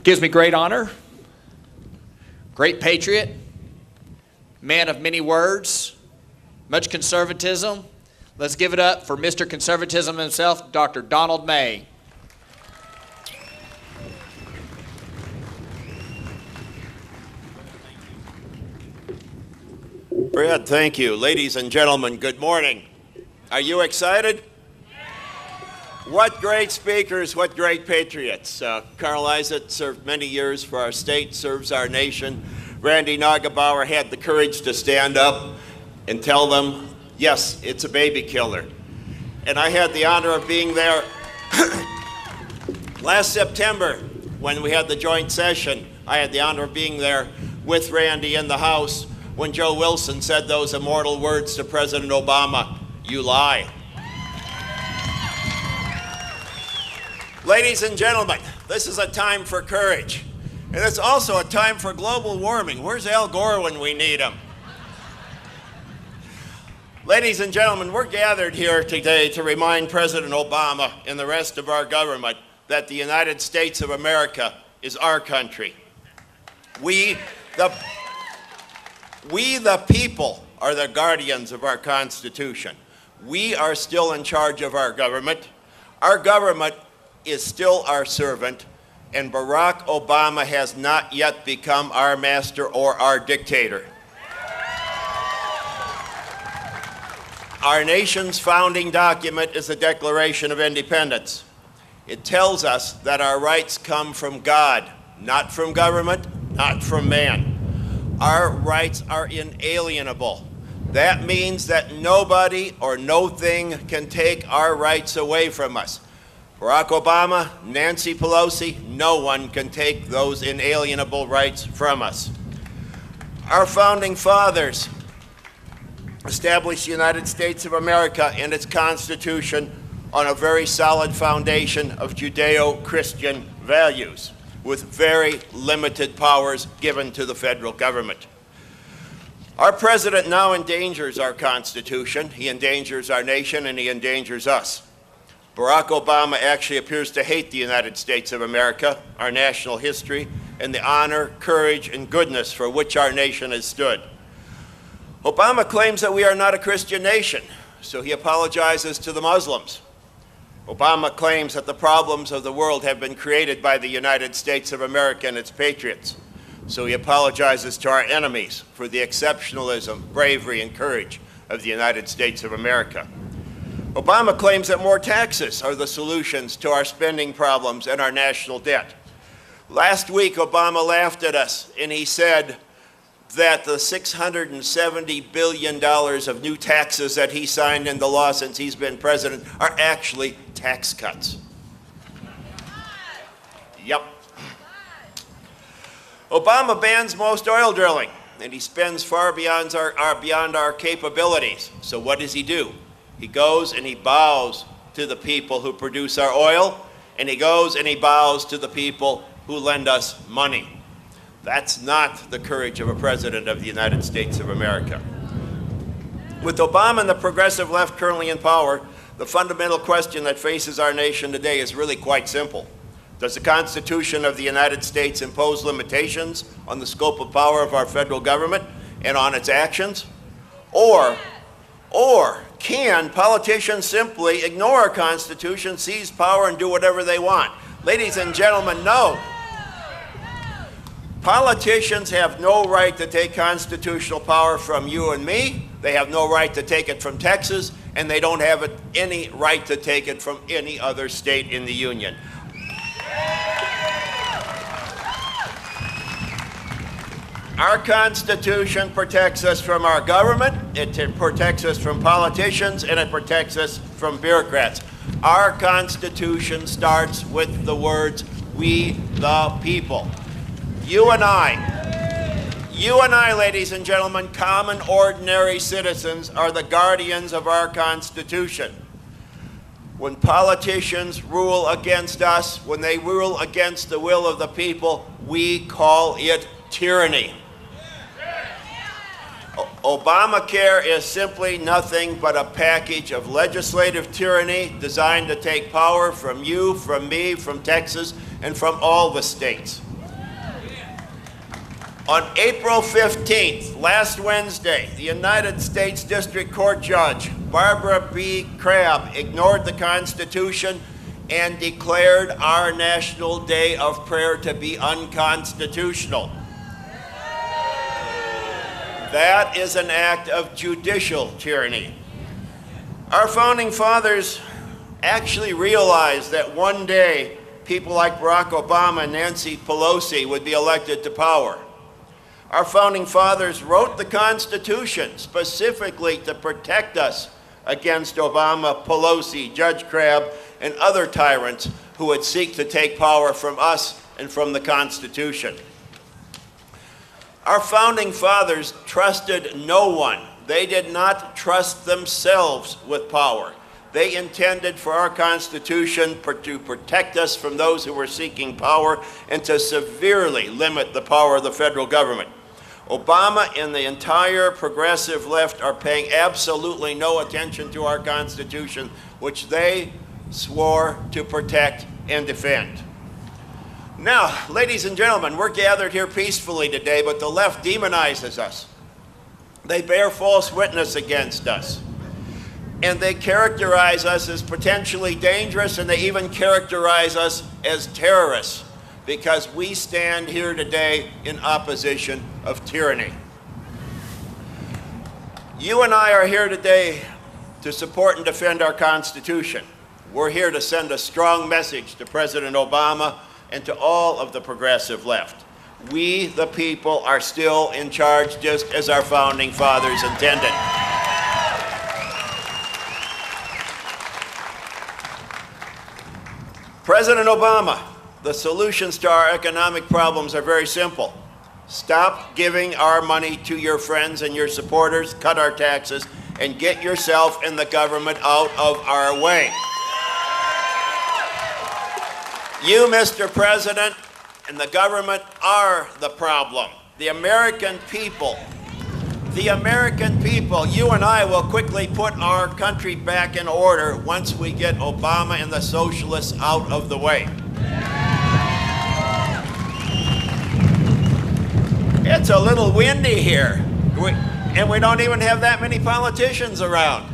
Gives me great honor, great patriot, man of many words, much conservatism. Let's give it up for Mr. Conservatism himself, Dr. Donald May. Brad, thank you. Ladies and gentlemen, good morning. Are you excited? What great speakers, what great patriots. Carl Isaac served many years for our state, serves our nation. Randy Neugebauer had the courage to stand up and tell them, yes, it's a baby killer. And I had the honor of being there last September when we had the joint session. I had the honor of being there with Randy in the House when Joe Wilson said those immortal words to President Obama, "You lie." Ladies and gentlemen, this is a time for courage. And it's also a time for global warming. Where's Al Gore when we need him? Ladies and gentlemen, we're gathered here today to remind President Obama and the rest of our government that the United States of America is our country. We, the people, are the guardians of our Constitution. We are still in charge of our government. Our government is still our servant, and Barack Obama has not yet become our master or our dictator. Our nation's founding document is the Declaration of Independence. It tells us that our rights come from God, not from government, not from man. Our rights are inalienable. That means that nobody or no thing can take our rights away from us. Barack Obama, Nancy Pelosi, no one can take those inalienable rights from us. Our founding fathers established the United States of America and its Constitution on a very solid foundation of Judeo-Christian values, with very limited powers given to the federal government. Our president now endangers our Constitution, he endangers our nation, and he endangers us. Barack Obama actually appears to hate the United States of America, our national history, and the honor, courage, and goodness for which our nation has stood. Obama claims that we are not a Christian nation, so he apologizes to the Muslims. Obama claims that the problems of the world have been created by the United States of America and its patriots, so he apologizes to our enemies for the exceptionalism, bravery, and courage of the United States of America. Obama claims that more taxes are the solutions to our spending problems and our national debt. Last week, Obama laughed at us, and he said that the $670 billion of new taxes that he signed into law since he's been president are actually tax cuts. Yep. Obama bans most oil drilling, and he spends far beyond our capabilities. So what does he do? He goes and he bows to the people who produce our oil, and he goes and he bows to the people who lend us money. That's not the courage of a president of the United States of America. With Obama and the progressive left currently in power, the fundamental question that faces our nation today is really quite simple. Does the Constitution of the United States impose limitations on the scope of power of our federal government and on its actions? Or can politicians simply ignore our Constitution, seize power, and do whatever they want? Ladies and gentlemen, no. Politicians have no right to take constitutional power from you and me. They have no right to take it from Texas, and they don't have any right to take it from any other state in the Union. Our Constitution protects us from our government, it protects us from politicians, and it protects us from bureaucrats. Our Constitution starts with the words, "We the people." You and I, ladies and gentlemen, common ordinary citizens, are the guardians of our Constitution. When politicians rule against us, when they rule against the will of the people, we call it tyranny. Obamacare is simply nothing but a package of legislative tyranny designed to take power from you, from me, from Texas, and from all the states. On April 15th, last Wednesday, the United States District Court Judge Barbara B. Crabb ignored the Constitution and declared our National Day of Prayer to be unconstitutional. That is an act of judicial tyranny. Our founding fathers actually realized that one day people like Barack Obama and Nancy Pelosi would be elected to power. Our founding fathers wrote the Constitution specifically to protect us against Obama, Pelosi, Judge Crabb, and other tyrants who would seek to take power from us and from the Constitution. Our founding fathers trusted no one. They did not trust themselves with power. They intended for our Constitution to protect us from those who were seeking power and to severely limit the power of the federal government. Obama and the entire progressive left are paying absolutely no attention to our Constitution, which they swore to protect and defend. Now, ladies and gentlemen, we're gathered here peacefully today, but the left demonizes us. They bear false witness against us. And they characterize us as potentially dangerous, and they even characterize us as terrorists, because we stand here today in opposition of tyranny. You and I are here today to support and defend our Constitution. We're here to send a strong message to President Obama and to all of the progressive left. We, the people, are still in charge, just as our founding fathers intended. President Obama, the solutions to our economic problems are very simple. Stop giving our money to your friends and your supporters, cut our taxes, and get yourself and the government out of our way. You, Mr. President, and the government are the problem. The American people, you and I will quickly put our country back in order once we get Obama and the socialists out of the way. It's a little windy here, and we don't even have that many politicians around.